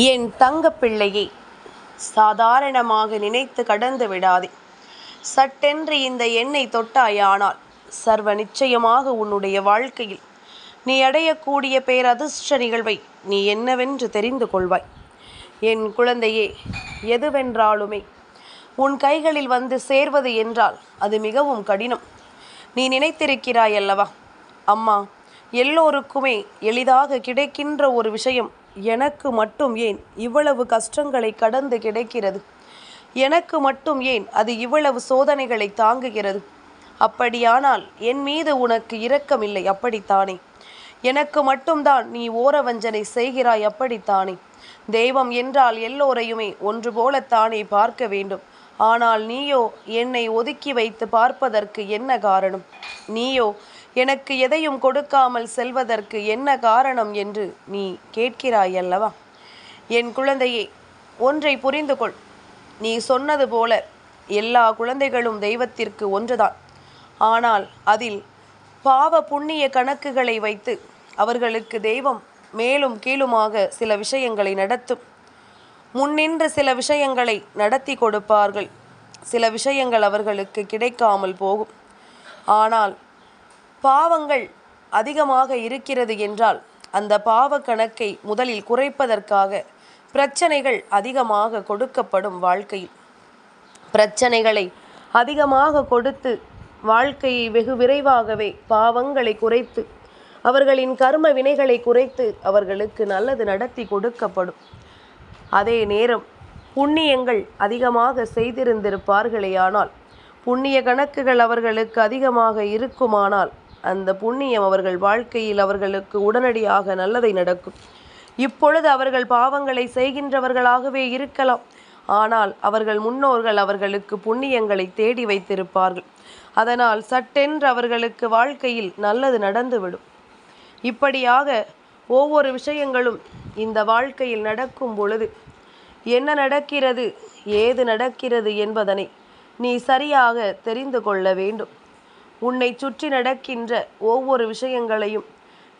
என் தங்கப்பிள்ளையை சாதாரணமாக நினைத்து கடந்து விடாதே. சட்டென்று இந்த எண்ணை தொட்டாயானால் சர்வ நிச்சயமாக உன்னுடைய வாழ்க்கையில் நீ அடையக்கூடிய பேரதிர்ஷ்ட நிகழ்வை நீ என்னவென்று தெரிந்து கொள்வாய். என் குழந்தையே, எதுவென்றாலுமே உன் கைகளில் வந்து சேர்வது என்றால் அது மிகவும் கடினம். நீ நினைத்திருக்கிறாய் அல்லவா, அம்மா, எல்லோருக்குமே எளிதாக கிடைக்கின்ற ஒரு விஷயம் எனக்கு மட்டும் ஏன் இவ்வளவு கஷ்டங்களை கடந்து கிடைக்கிறது? எனக்கு மட்டும் ஏன் அது இவ்வளவு சோதனைகளை தாங்குகிறது? அப்படியானால் என் மீது உனக்கு இரக்கமில்லை, அப்படித்தானே? எனக்கு மட்டும்தான் நீ ஓரவஞ்சனை செய்கிறாய், அப்படித்தானே? தெய்வம் என்றால் எல்லோரையுமே ஒன்று போலத்தானே பார்க்க வேண்டும். ஆனால் நீயோ என்னை ஒதுக்கி வைத்து பார்ப்பதற்கு என்ன காரணம்? நீயோ எனக்கு எதையும் கொடுக்காமல் செல்வதற்கு என்ன காரணம் என்று நீ கேட்கிறாய் அல்லவா? என் குழந்தையே, ஒன்றை புரிந்து கொள். நீ சொன்னது போல எல்லா குழந்தைகளும் தெய்வத்திற்கு ஒன்றுதான். ஆனால் அதில் பாவ புண்ணிய கணக்குகளை வைத்து அவர்களுக்கு தெய்வம் மேலும் கீழுமாக சில விஷயங்களை நடத்தும். முன்னின்று சில விஷயங்களை நடத்தி கொடுப்பார்கள். சில விஷயங்கள் அவர்களுக்கு கிடைக்காமல் போகும். ஆனால் பாவங்கள் அதிகமாக இருக்கிறது என்றால் அந்த பாவ கணக்கை முதலில் குறைப்பதற்காக பிரச்சனைகள் அதிகமாக கொடுக்கப்படும். வாழ்க்கையில் பிரச்சனைகளை அதிகமாக கொடுத்து வாழ்க்கையை வெகு விரைவாகவே பாவங்களை குறைத்து அவர்களின் கர்ம வினைகளை குறைத்து அவர்களுக்கு நல்லது நடத்தி கொடுக்கப்படும். அதே நேரம் புண்ணியங்கள் அதிகமாக செய்திருந்திருப்பார்களேயானால், புண்ணிய கணக்குகள் அவர்களுக்கு அதிகமாக இருக்குமானால் அந்த புண்ணியம் அவர்கள் வாழ்க்கையில் அவர்களுக்கு உடனடியாக நல்லதை நடக்கும். இப்பொழுது அவர்கள் பாவங்களை செய்கின்றவர்களாகவே இருக்கலாம். ஆனால் அவர்கள் முன்னோர்கள் அவர்களுக்கு புண்ணியங்களை தேடி வைத்திருப்பார்கள். அதனால் சட்டென்று அவர்களுக்கு வாழ்க்கையில் நல்லது நடந்துவிடும். இப்படியாக ஒவ்வொரு விஷயங்களும் இந்த வாழ்க்கையில் நடக்கும் பொழுது என்ன நடக்கிறது, ஏது நடக்கிறது என்பதனை நீ சரியாக தெரிந்து கொள்ள வேண்டும். உன்னை சுற்றி நடக்கின்ற ஒவ்வொரு விஷயங்களையும்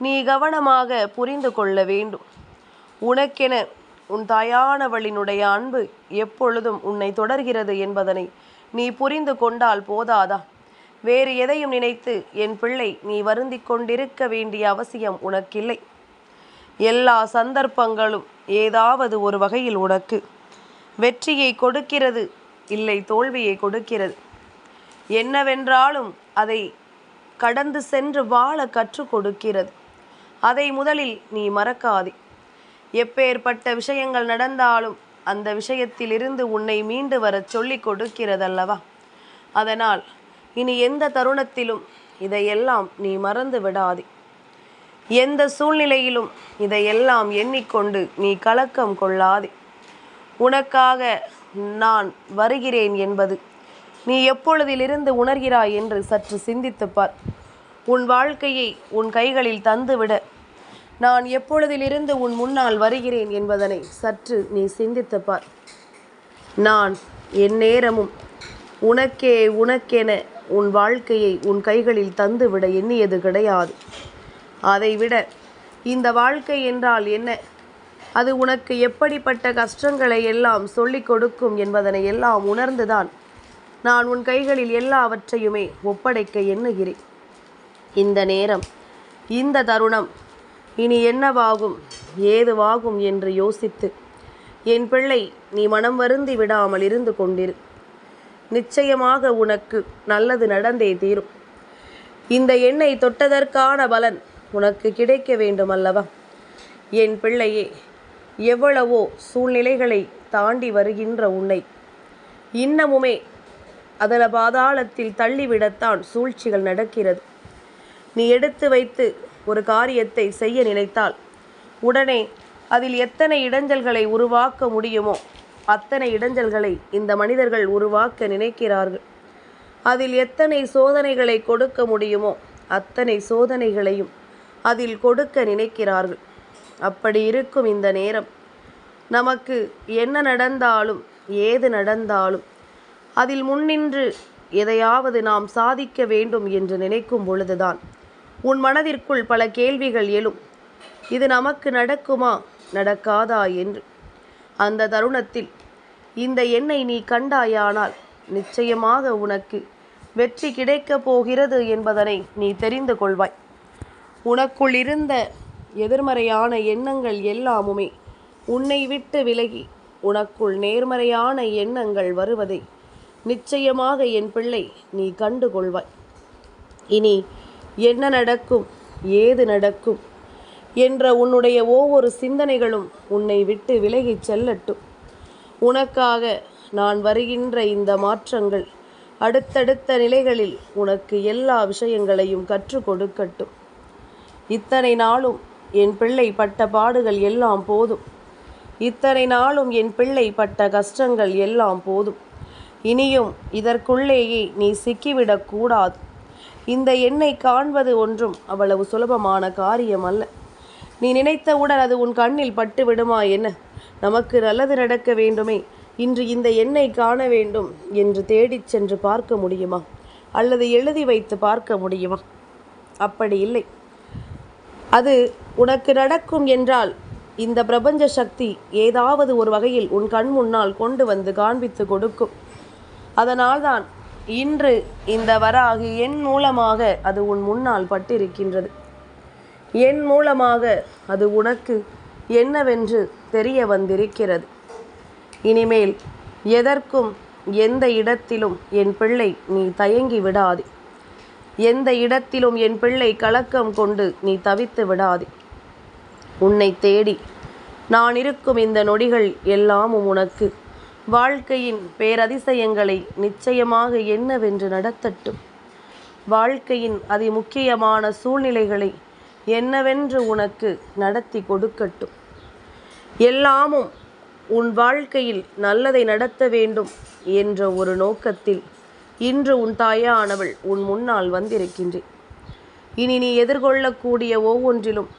நீ கவனமாக புரிந்து கொள்ள வேண்டும். உனக்கென உன் தாயானவளினுடைய அன்பு எப்பொழுதும் உன்னை தொடர்கிறது என்பதனை நீ புரிந்து கொண்டால் போதாதா? வேறு எதையும் நினைத்து என் பிள்ளை நீ வருந்தி கொண்டிருக்க வேண்டிய அவசியம் உனக்கில்லை. எல்லா சந்தர்ப்பங்களும் ஏதாவது ஒரு வகையில் உனக்கு வெற்றியை கொடுக்கிறது, இல்லை தோல்வியை கொடுக்கிறது. என்னவென்றாலும் அதை கடந்து சென்று வாழ கற்றுக் கொடுக்கிறது. அதை முதலில் நீ மறக்காதே. எப்பேற்பட்ட விஷயங்கள் நடந்தாலும் அந்த விஷயத்திலிருந்து உன்னை மீண்டு வரச் சொல்லி கொடுக்கிறதல்லவா? அதனால் இனி எந்த தருணத்திலும் இதையெல்லாம் நீ மறந்து விடாதே. எந்த சூழ்நிலையிலும் இதையெல்லாம் எண்ணிக்கொண்டு நீ கலக்கம் கொள்ளாதே. உனக்காக நான் வருகிறேன் என்பது நீ எப்பொழுதிலிருந்து உணர்கிறாய் என்று சற்று சிந்தித்துப்பார். உன் வாழ்க்கையை உன் கைகளில் தந்துவிட நான் எப்பொழுதிலிருந்து உன் முன்னால் வருகிறேன் என்பதனை சற்று நீ சிந்தித்துப்பார். நான் என் நேரமும் உனக்கென உன் வாழ்க்கையை உன் கைகளில் தந்துவிட எண்ணியது கிடையாது. அதைவிட இந்த வாழ்க்கை என்றால் என்ன, அது உனக்கு எப்படிப்பட்ட கஷ்டங்களை எல்லாம் சொல்லிக் கொடுக்கும் என்பதனை எல்லாம் உணர்ந்துதான் நான் உன் கைகளில் எல்லாவற்றையுமே ஒப்படைக்க எண்ணுகிறேன். இந்த நேரம், இந்த தருணம் இனி என்னவாகும், ஏதுவாகும் என்று யோசித்து என் பிள்ளை நீ மனம் வருந்தி விடாமல் இருந்து கொண்டிரு. நிச்சயமாக உனக்கு நல்லது நடந்தே தீரும். இந்த எண்ணை தொட்டதற்கான பலன் உனக்கு கிடைக்க வேண்டும் அல்லவா? என் பிள்ளையே, எவ்வளவோ சூழ்நிலைகளை தாண்டி வருகின்ற உன்னை இன்னமுமே அதல பாதாளத்தில் தள்ளிவிடத்தான் சூழ்ச்சிகள் நடக்கிறது. நீ எடுத்து வைத்து ஒரு காரியத்தை செய்ய நினைத்தால் உடனே அதில் எத்தனை இடைஞ்சல்களை உருவாக்க முடியுமோ அத்தனை இடைஞ்சல்களை இந்த மனிதர்கள் உருவாக்க நினைக்கிறார்கள். அதில் எத்தனை சோதனைகளை கொடுக்க முடியுமோ அத்தனை சோதனைகளையும் அதில் கொடுக்க நினைக்கிறார்கள். அப்படி இருக்கும் இந்த நேரம், நமக்கு என்ன நடந்தாலும் ஏது நடந்தாலும் அதில் முன்னின்று எதையாவது நாம் சாதிக்க வேண்டும் என்று நினைக்கும் பொழுதுதான் உன் மனதிற்குள் பல கேள்விகள் எழும். இது நமக்கு நடக்குமா நடக்காதா என்று. அந்த தருணத்தில் இந்த எண்ணை நீ கண்டாயானால் நிச்சயமாக உனக்கு வெற்றி கிடைக்கப் போகிறது என்பதனை நீ தெரிந்து கொள்வாய். உனக்குள் இருந்த எதிர்மறையான எண்ணங்கள் எல்லாமுமே உன்னை விட்டு விலகி உனக்குள் நேர்மறையான எண்ணங்கள் வருவதை நிச்சயமாக என் பிள்ளை நீ கண்டு கொள்வாய். இனி என்ன நடக்கும், ஏது நடக்கும் என்ற உன்னுடைய ஒவ்வொரு சிந்தனைகளும் உன்னை விட்டு விலகிச் செல்லட்டும். உனக்காக நான் வருகின்ற இந்த மாற்றங்கள் அடுத்தடுத்த நிலைகளில் உனக்கு எல்லா விஷயங்களையும் கற்றுக் கொடுக்கட்டும். இத்தனை நாளும் என் பிள்ளை பட்ட பாடுகள் எல்லாம் போதும். இத்தனை நாளும் என் பிள்ளை பட்ட கஷ்டங்கள் எல்லாம் போதும். இனியும் இதற்குள்ளேயே நீ சிக்கிவிடக்கூடாது. இந்த எண்ணை காண்பது ஒன்றும் அவ்வளவு சுலபமான காரியம் அல்ல. நீ நினைத்தவுடன் அது உன் கண்ணில் பட்டு விடுமா என்ன? நமக்கு நல்லது நடக்க வேண்டுமே, இன்று இந்த எண்ணை காண வேண்டும் என்று தேடிச் சென்று பார்க்க முடியுமா? அல்லது எழுதி வைத்து பார்க்க முடியுமா? அப்படி இல்லை. அது உனக்கு நடக்கும் என்றால் இந்த பிரபஞ்ச சக்தி ஏதாவது ஒரு வகையில் உன் கண் முன்னால் கொண்டு வந்து காண்பித்து கொடுக்கும். அதனால்தான் இன்று இந்த வராகி என் மூலமாக அது உன் முன்னால் பட்டிருக்கின்றது. என் மூலமாக அது உனக்கு என்னவென்று தெரிய வந்திருக்கிறது. இனிமேல் எதற்கும் எந்த இடத்திலும் என் பிள்ளை நீ தயங்கி விடாதே. எந்த இடத்திலும் என் பிள்ளை கலக்கம் கொண்டு நீ தவித்து விடாதே. உன்னை தேடி நான் இருக்கும் இந்த நொடிகள் எல்லாமும் உனக்கு வாழ்க்கையின் பேரதிசயங்களை நிச்சயமாக என்னவென்று நடத்தட்டும். வாழ்க்கையின் அதிமுக்கியமான சூழ்நிலைகளை என்னவென்று உனக்கு நடத்தி கொடுக்கட்டும். எல்லாமும் உன் வாழ்க்கையில் நல்லதை நடத்த வேண்டும் என்ற ஒரு நோக்கத்தில் இன்று உன் தாயானவள் உன் முன்னால் வந்திருக்கின்றேன். இனி நீ எதிர்கொள்ளக்கூடிய ஒவ்வொன்றிலும்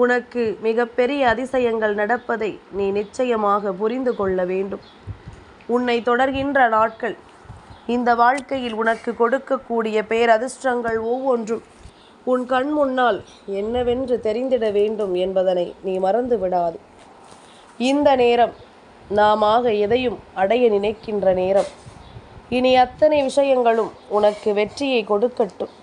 உனக்கு மிகப்பெரிய அதிசயங்கள் நடப்பதை நீ நிச்சயமாக புரிந்து கொள்ள வேண்டும். உன்னை தொடர்கின்ற நாட்கள் இந்த வாழ்க்கையில் உனக்கு கொடுக்கக்கூடிய பேரதிர்ஷ்டங்கள் ஒவ்வொன்றும் உன் கண் முன்னால் என்னவென்று தெரிந்திட வேண்டும் என்பதனை நீ மறந்து விடாது. இந்த நேரம் நாமாக எதையும் அடைய நினைக்கின்ற நேரம். இனி அத்தனை விஷயங்களும் உனக்கு வெற்றியை கொடுக்கட்டும்.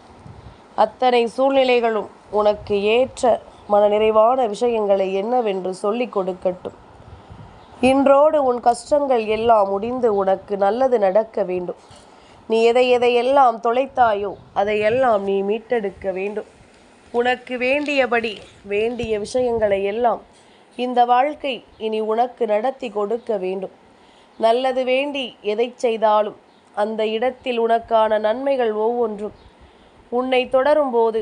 அத்தனை சூழ்நிலைகளும் உனக்கு ஏற்ற மனநிறைவான விஷயங்களை என்னவென்று சொல்லிக் கொடுக்கட்டும். இன்றோடு உன் கஷ்டங்கள் எல்லாம் முடிந்து உனக்கு நல்லது நடக்க வேண்டும். நீ எதையெல்லாம் தொலைத்தாயோ அதையெல்லாம் நீ மீட்டெடுக்க வேண்டும். உனக்கு வேண்டியபடி வேண்டிய விஷயங்களை எல்லாம் இந்த வாழ்க்கை இனி உனக்கு நடத்தி கொடுக்க வேண்டும். நல்லது வேண்டி எதை செய்தாலும் அந்த இடத்தில் உனக்கான நன்மைகள் ஒவ்வொன்றும் உன்னை தொடரும்போது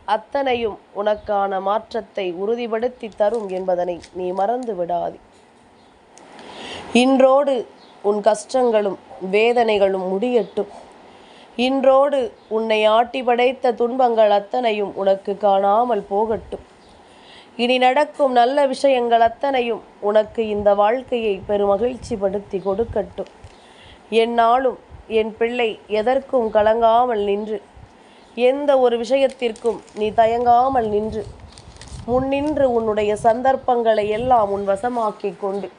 அத்தனையும் உனக்கான மாற்றத்தை உறுதிப்படுத்தி தரும் என்பதனை நீ மறந்து விடாதே. இன்றோடு உன் கஷ்டங்களும் வேதனைகளும் முடியட்டும். இன்றோடு உன்னை ஆட்டி படைத்த துன்பங்கள் அத்தனையும் உனக்கு காணாமல் போகட்டும். இனி நடக்கும் நல்ல விஷயங்கள் அத்தனையும் உனக்கு இந்த வாழ்க்கையை பெருமகிழ்ச்சிப்படுத்தி கொடுக்கட்டும். எந்நாளும் என் பிள்ளை எதற்கும் கலங்காமல் நின்று, எந்த ஒரு விஷயத்திற்கும் நீ தயங்காமல் நின்று, முன்னின்று உன்னுடைய சந்தர்ப்பங்களை எல்லாம் உன் வசமாக்கி கொண்டு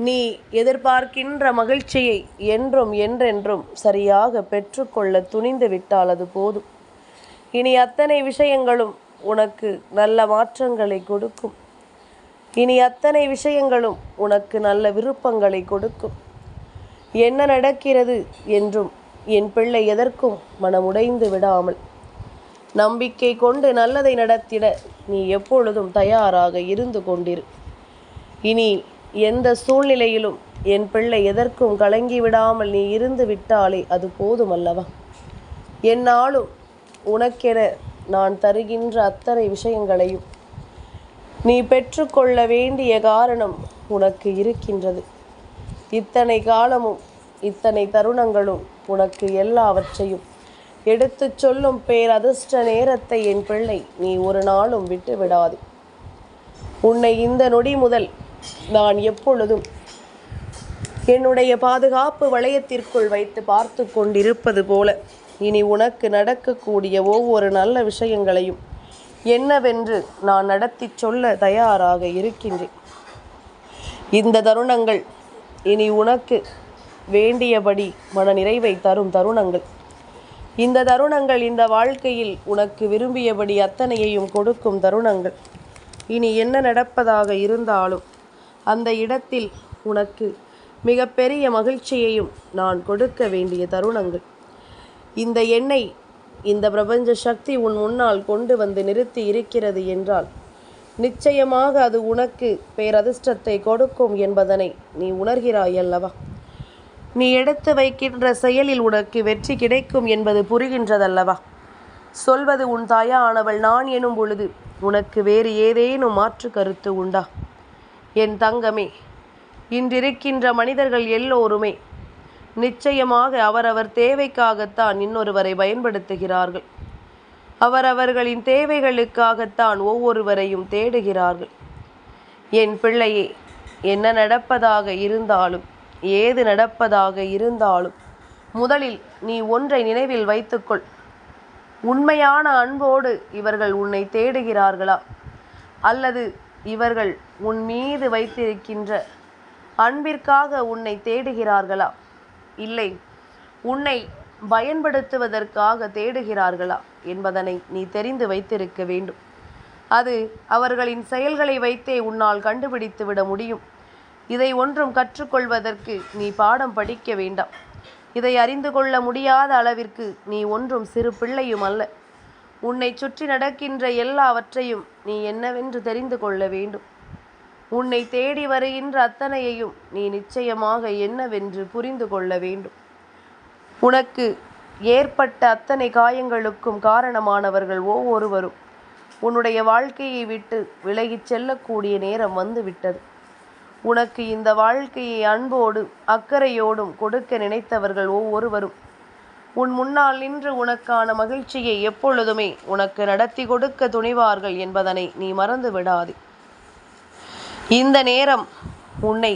நீ எதிர்பார்க்கின்ற மகிழ்ச்சியை என்றும் என்றென்றும் சரியாக பெற்றுக்கொள்ள துணிந்து விட்டால் அது போதும். இனி அத்தனை விஷயங்களும் உனக்கு நல்ல மாற்றங்களை கொடுக்கும். இனி அத்தனை விஷயங்களும் உனக்கு நல்ல விருப்பங்களை கொடுக்கும். என்ன நடக்கிறது என்றும் என் பிள்ளை எதற்கும் மனமுடைந்து விடாமல் நம்பிக்கை கொண்டு நல்லதை நடத்திட நீ எப்பொழுதும் தயாராக இருந்து கொண்டிரு. இனி எந்த சூழ்நிலையிலும் என் பிள்ளை எதற்கும் கலங்கி விடாமல் நீ இருந்து விட்டாலே அது போதுமல்லவா? என்னாலும் உனக்கென நான் தருகின்ற அத்தனை விஷயங்களையும் நீ பெற்றுக்கொள்ள வேண்டிய காரணம் உனக்கு இருக்கின்றது. இத்தனை காலமும் இத்தனை தருணங்களும் உனக்கு எல்லாவற்றையும் எடுத்து சொல்லும் பேரதிர்ஷ்ட நேரத்தை என் பிள்ளை நீ ஒரு நாளும் விட்டு விடாதே. உன்னை இந்த நொடி முதல் நான் எப்பொழுதும் என்னுடைய பாதுகாப்பு வளையத்திற்குள் வைத்து பார்த்து கொண்டிருப்பது போல இனி உனக்கு நடக்கக்கூடிய ஒவ்வொரு நல்ல விஷயங்களையும் என்னவென்று நான் நடத்தி சொல்ல தயாராக இருக்கின்றேன். இந்த தருணங்கள் இனி உனக்கு வேண்டியபடி மனநிறைவை தரும் தருணங்கள். இந்த தருணங்கள் இந்த வாழ்க்கையில் உனக்கு விரும்பியபடி அத்தனையையும் கொடுக்கும் தருணங்கள். இனி என்ன நடப்பதாக இருந்தாலும் அந்த இடத்தில் உனக்கு மிகப்பெரிய மகிழ்ச்சியையும் நான் கொடுக்க வேண்டிய தருணங்கள். இந்த எண்ணெய் இந்த பிரபஞ்ச சக்தி உன் முன்னால் கொண்டு வந்து நிறுத்தி இருக்கிறது என்றால் நிச்சயமாக அது உனக்கு பேரதிர்ஷ்டத்தை கொடுக்கும் என்பதனை நீ உணர்கிறாய் அல்லவா? நீ எடுத்து வைக்கின்ற செயலில் உனக்கு வெற்றி கிடைக்கும் என்பது புரிகின்றதல்லவா? சொல்வது உன் தாயானவள் நான் எனும் பொழுது உனக்கு வேறு ஏதேனும் மாற்று கருத்து உண்டா? என் தங்கமே, இன்றிருக்கின்ற மனிதர்கள் எல்லோருமே நிச்சயமாக அவரவர் தேவைக்காகத்தான் இன்னொருவரை பயன்படுத்துகிறார்கள். அவரவர்களின் தேவைகளுக்காகத்தான் ஒவ்வொருவரையும் தேடுகிறார்கள். என் பிள்ளையே, என்ன நடப்பதாக இருந்தாலும் ஏது நடப்பதாக இருந்தாலும் முதலில் நீ ஒன்றை நினைவில் வைத்துக்கொள். உண்மையான அன்போடு இவர்கள் உன்னை தேடுகிறார்களா, அல்லது இவர்கள் உன் மீது வைத்திருக்கின்ற அன்பிற்காக உன்னை தேடுகிறார்களா, இல்லை உன்னை பயன்படுத்துவதற்காக தேடுகிறார்களா என்பதனை நீ தெரிந்து வைத்திருக்க வேண்டும். அது அவர்களின் செயல்களை வைத்தே உன்னால் கண்டுபிடித்து விட முடியும். இதை ஒன்றும் கற்றுக்கொள்வதற்கு நீ பாடம் படிக்க வேண்டாம். இதை அறிந்து கொள்ள முடியாத அளவிற்கு நீ ஒன்றும் சிறு பிள்ளையும் அல்ல. உன்னை சுற்றி நடக்கின்ற எல்லாவற்றையும் நீ என்னவென்று தெரிந்து கொள்ள வேண்டும். உன்னை தேடி வருகின்ற அத்தனையையும் நீ நிச்சயமாக என்னவென்று புரிந்து கொள்ள வேண்டும். உனக்கு ஏற்பட்ட அத்தனை காயங்களுக்கும் காரணமானவர்கள் ஒவ்வொருவரும் உன்னுடைய வாழ்க்கையை விட்டு விலகிச் செல்லக்கூடிய நேரம் வந்துவிட்டது. உனக்கு இந்த வாழ்க்கையை அன்போடும் அக்கறையோடும் கொடுக்க நினைத்தவர்கள் ஒவ்வொருவரும் உன் முன்னால் நின்று உனக்கான மகிழ்ச்சியை எப்பொழுதுமே உனக்கு நடத்தி கொடுக்க துணிவார்கள் என்பதனை நீ மறந்து விடாதே. இந்த நேரம் உன்னை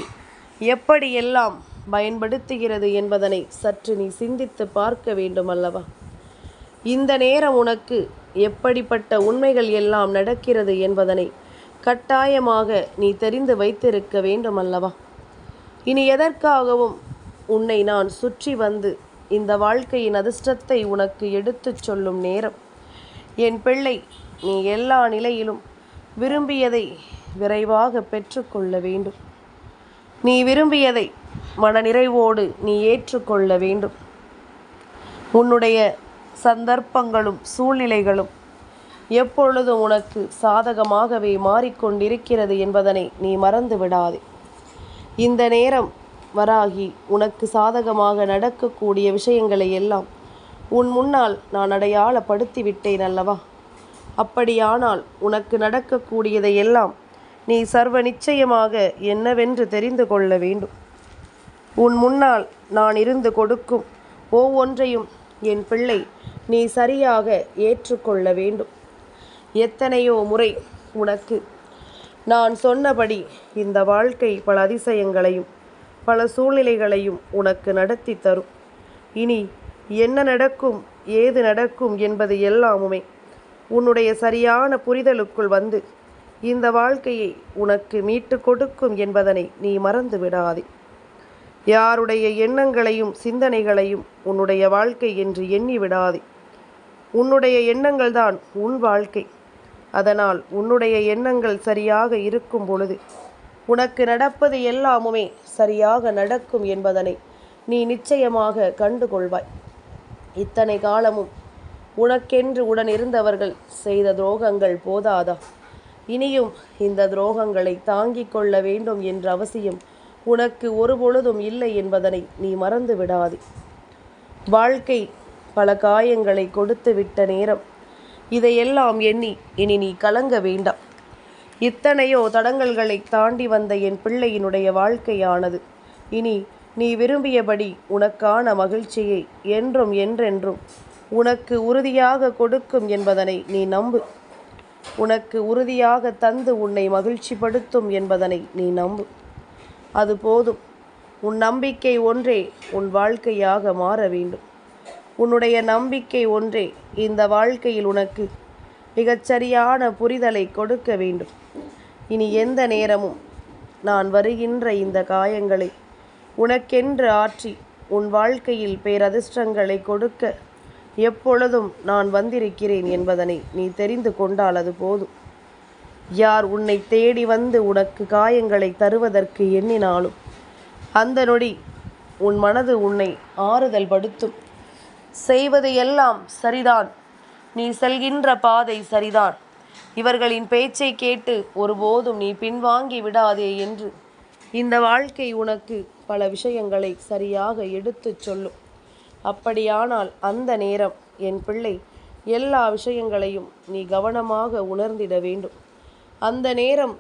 எப்படியெல்லாம் பயன்படுத்துகிறது என்பதனை சற்று நீ சிந்தித்து பார்க்க வேண்டும் அல்லவா? இந்த நேரம் உனக்கு எப்படிப்பட்ட உண்மைகள் எல்லாம் நடக்கிறது என்பதனை கட்டாயமாக நீ தெரிந்து வைத்திருக்க வேண்டும் அல்லவா? இனி எதற்காகவும் உன்னை நான் சுற்றி வந்து இந்த வாழ்க்கையின் அதிர்ஷ்டத்தை உனக்கு எடுத்துச் சொல்லும் நேரம். என் பிள்ளை, நீ எல்லா நிலையிலும் விரும்பியதை விரைவாக பெற்றுக்கொள்ள வேண்டும். நீ விரும்பியதை மனநிறைவோடு நீ ஏற்றுக்கொள்ள வேண்டும். உன்னுடைய சந்தர்ப்பங்களும் சூழ்நிலைகளும் எப்பொழுதும் உனக்கு சாதகமாகவே மாறிக்கொண்டிருக்கிறது என்பதனை நீ மறந்து விடாதே. இந்த நேரம் வராகி உனக்கு சாதகமாக நடக்கக்கூடிய விஷயங்களை எல்லாம் உன் முன்னால் நான் அடையாளப்படுத்தி விட்டேன் அல்லவா? அப்படியானால் உனக்கு நடக்கக்கூடியதை எல்லாம் நீ சர்வ நிச்சயமாக என்னவென்று தெரிந்து கொள்ள வேண்டும். உன் முன்னால் நான் இருந்து கொடுக்கும் ஒவ்வொன்றையும் என் பிள்ளை நீ சரியாக ஏற்றுக்கொள்ள வேண்டும். எத்தனையோ முறை உனக்கு நான் சொன்னபடி இந்த வாழ்க்கை பல அதிசயங்களையும் பல சூழ்நிலைகளையும் உனக்கு நடத்தி தரும். இனி என்ன நடக்கும் ஏது நடக்கும் என்பது எல்லாமுமே உன்னுடைய சரியான புரிதலுக்குள் வந்து இந்த வாழ்க்கையை உனக்கு மீட்டு கொடுக்கும் என்பதனை நீ மறந்து விடாதே. யாருடைய எண்ணங்களையும் சிந்தனைகளையும் உன்னுடைய வாழ்க்கை என்று எண்ணி விடாதே. உன்னுடைய எண்ணங்கள் தான் உன் வாழ்க்கை. அதனால் உன்னுடைய எண்ணங்கள் சரியாக இருக்கும் பொழுது உனக்கு நடப்பது எல்லாமுமே சரியாக நடக்கும் என்பதனை நீ நிச்சயமாக கண்டுகொள்வாய். இத்தனை காலமும் உனக்கென்று உடன் இருந்தவர்கள் செய்த துரோகங்கள் போதாதா? இனியும் இந்த துரோகங்களை தாங்கிக் கொள்ள வேண்டும் என்ற அவசியம் உனக்கு ஒருபொழுதும் இல்லை என்பதனை நீ மறந்து விடாதே. வாழ்க்கை பல காயங்களை கொடுத்து விட்ட நேரம். இதையெல்லாம் எண்ணி இனி நீ கலங்க வேண்டாம். இத்தனையோ தடங்கல்களை தாண்டி வந்த என் பிள்ளையினுடைய வாழ்க்கையானது இனி நீ விரும்பியபடி உனக்கான மகிழ்ச்சியை என்றும் என்றென்றும் உனக்கு உறுதியாக கொடுக்கும் என்பதனை நீ நம்பு. உனக்கு உறுதியாக தந்து உன்னை மகிழ்ச்சிப்படுத்தும் என்பதனை நீ நம்பு. அது போதும். உன் நம்பிக்கை ஒன்றே உன் வாழ்க்கையாக மாற வேண்டும். உன்னுடைய நம்பிக்கை ஒன்றே இந்த வாழ்க்கையில் உனக்கு மிகச்சரியான புரிதலை கொடுக்க வேண்டும். இனி எந்த நேரமும் நான் வருகின்ற இந்த காயங்களை உனக்கென்று ஆற்றி உன் வாழ்க்கையில் பேரதிர்ஷ்டங்களை கொடுக்க எப்பொழுதும் நான் வந்திருக்கிறேன் என்பதனை நீ தெரிந்து கொண்டால் அது போதும். யார் உன்னை தேடி வந்து உனக்கு காயங்களை தருவதற்கு எண்ணினாலும் அந்த நொடி உன் மனது உன்னை ஆறுதல் படுத்தும். செய்வது எல்லாம் சரிதான், நீ செல்கின்ற பாதை சரிதான், இவர்களின் பேச்சை கேட்டு ஒருபோதும் நீ பின்வாங்கி விடாதே என்று இந்த வாழ்க்கை உனக்கு பல விஷயங்களை சரியாக எடுத்துச் சொல்லும். அப்படியானால் அந்த நேரம் என் பிள்ளை எல்லா விஷயங்களையும் நீ கவனமாக உணர்ந்திட வேண்டும். அந்த நேரம்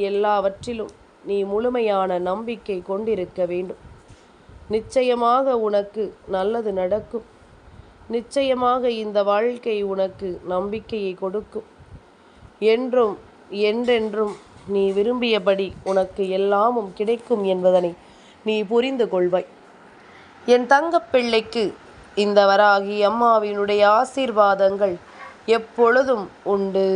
எல்லாவற்றிலும் நீ முழுமையான நம்பிக்கை கொண்டிருக்க வேண்டும். நிச்சயமாக உனக்கு நல்லது நடக்கும். நிச்சயமாக இந்த வாழ்க்கை உனக்கு நம்பிக்கையை கொடுக்கும். என்றும் என்றென்றும் நீ விரும்பியபடி உனக்கு எல்லாமும் கிடைக்கும் என்பதனை நீ புரிந்து கொள்வாய். என் தங்கப்பிள்ளைக்கு இந்த வராகி அம்மாவினுடைய ஆசீர்வாதங்கள் எப்பொழுதும் உண்டு.